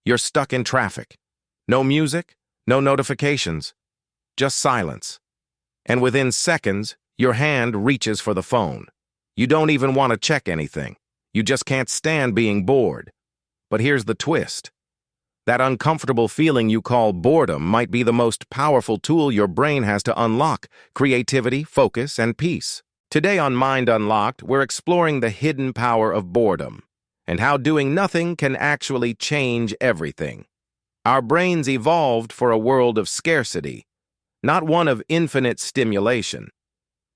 You're stuck in traffic. No music, no notifications, just silence. And within seconds, your hand reaches for the phone. You don't even want to check anything. You just can't stand being bored. But here's the twist. That uncomfortable feeling you call boredom might be the most powerful tool your brain has to unlock creativity, focus, and peace. Today on Mind Unlocked, we're exploring the hidden power of boredom and how doing nothing can actually change everything. Our brains evolved for a world of scarcity, not one of infinite stimulation.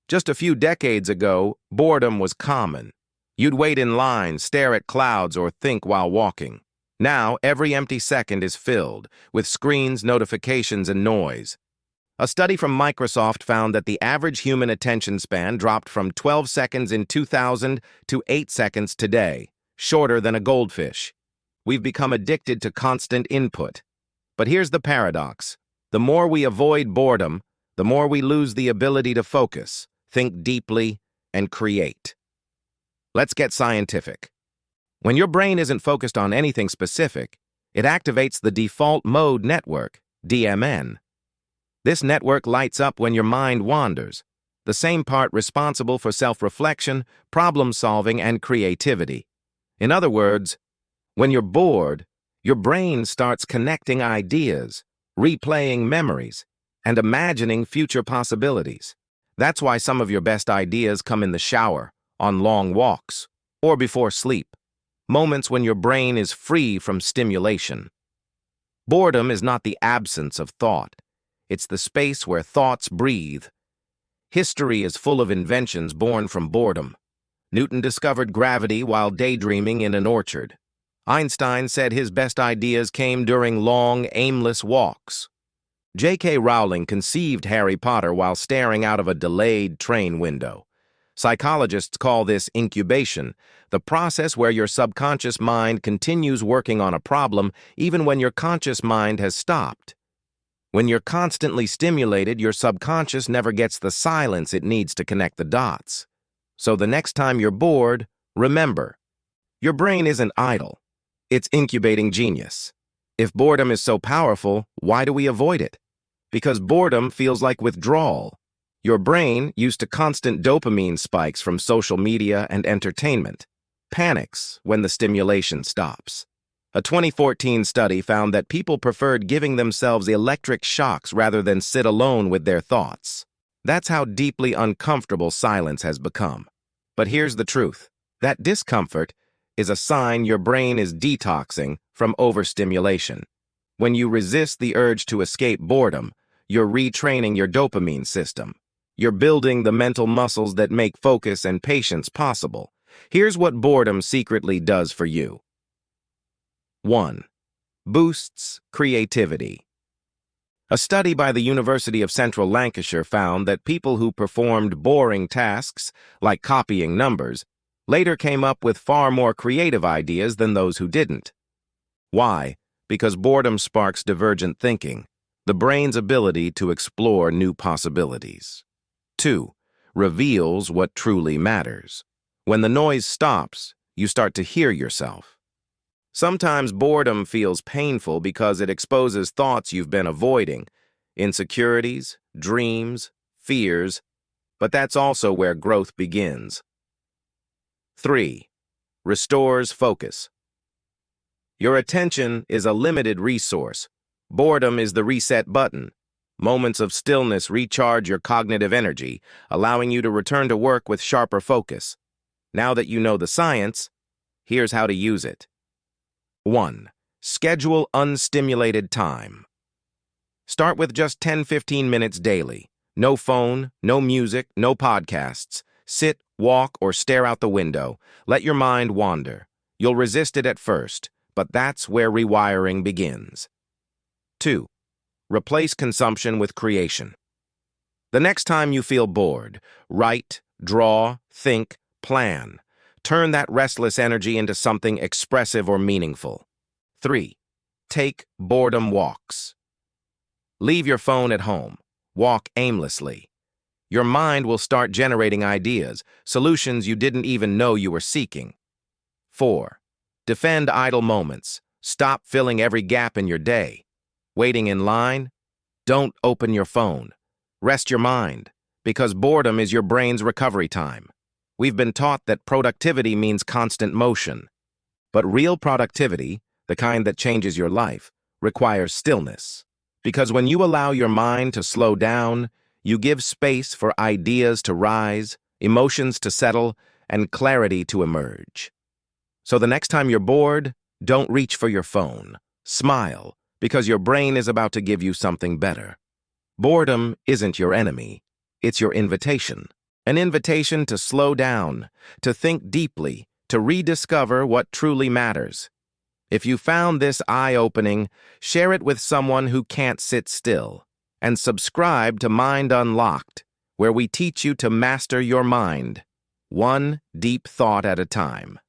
Just a few decades ago, boredom was common. You'd wait in line, stare at clouds, or think while walking. Now, every empty second is filled with screens, notifications, and noise. A study from Microsoft found that the average human attention span dropped from 12 seconds in 2000 to 8 seconds today, shorter than a goldfish. We've become addicted to constant input. But here's the paradox. The more we avoid boredom, the more we lose the ability to focus, think deeply, and create. Let's get scientific. When your brain isn't focused on anything specific, it activates the default mode network, DMN. This network lights up when your mind wanders, the same part responsible for self-reflection, problem-solving, and creativity. In other words, when you're bored, your brain starts connecting ideas, replaying memories, and imagining future possibilities. That's why some of your best ideas come in the shower, on long walks, or before sleep, moments when your brain is free from stimulation. Boredom is not the absence of thought. It's the space where thoughts breathe. History is full of inventions born from boredom. Newton discovered gravity while daydreaming in an orchard. Einstein said his best ideas came during long, aimless walks. J.K. Rowling conceived Harry Potter while staring out of a delayed train window. Psychologists call this incubation, the process where your subconscious mind continues working on a problem even when your conscious mind has stopped. When you're constantly stimulated, your subconscious never gets the silence it needs to connect the dots. So the next time you're bored, remember, your brain isn't idle. It's incubating genius. If boredom is so powerful, why do we avoid it? Because boredom feels like withdrawal. Your brain, used to constant dopamine spikes from social media and entertainment, panics when the stimulation stops. A 2014 study found that people preferred giving themselves electric shocks rather than sit alone with their thoughts. That's how deeply uncomfortable silence has become. But here's the truth. That discomfort is a sign your brain is detoxing from overstimulation. When you resist the urge to escape boredom, you're retraining your dopamine system. You're building the mental muscles that make focus and patience possible. Here's what boredom secretly does for you. 1. Boosts creativity. A study by the University of Central Lancashire found that people who performed boring tasks, like copying numbers, later came up with far more creative ideas than those who didn't. Why? Because boredom sparks divergent thinking, the brain's ability to explore new possibilities. 2. Reveals what truly matters. When the noise stops, you start to hear yourself. Sometimes boredom feels painful because it exposes thoughts you've been avoiding, insecurities, dreams, fears, but that's also where growth begins. 3. Restores focus. Your attention is a limited resource. Boredom is the reset button. Moments of stillness recharge your cognitive energy, allowing you to return to work with sharper focus. Now that you know the science, here's how to use it. 1. Schedule unstimulated time. Start with just 10-15 minutes daily. No phone, no music, no podcasts. Sit, walk, or stare out the window. Let your mind wander. You'll resist it at first, but that's where rewiring begins. 2. Replace consumption with creation. The next time you feel bored, write, draw, think, plan. Turn that restless energy into something expressive or meaningful. 3. Take boredom walks. Leave your phone at home. Walk aimlessly. Your mind will start generating ideas, solutions you didn't even know you were seeking. 4. Defend idle moments. Stop filling every gap in your day. Waiting in line? Don't open your phone. Rest your mind, because boredom is your brain's recovery time. We've been taught that productivity means constant motion. But real productivity, the kind that changes your life, requires stillness. Because when you allow your mind to slow down, you give space for ideas to rise, emotions to settle, and clarity to emerge. So the next time you're bored, don't reach for your phone. Smile, because your brain is about to give you something better. Boredom isn't your enemy. It's your invitation. An invitation to slow down, to think deeply, to rediscover what truly matters. If you found this eye-opening, share it with someone who can't sit still. And subscribe to Mind Unlocked, where we teach you to master your mind, one deep thought at a time.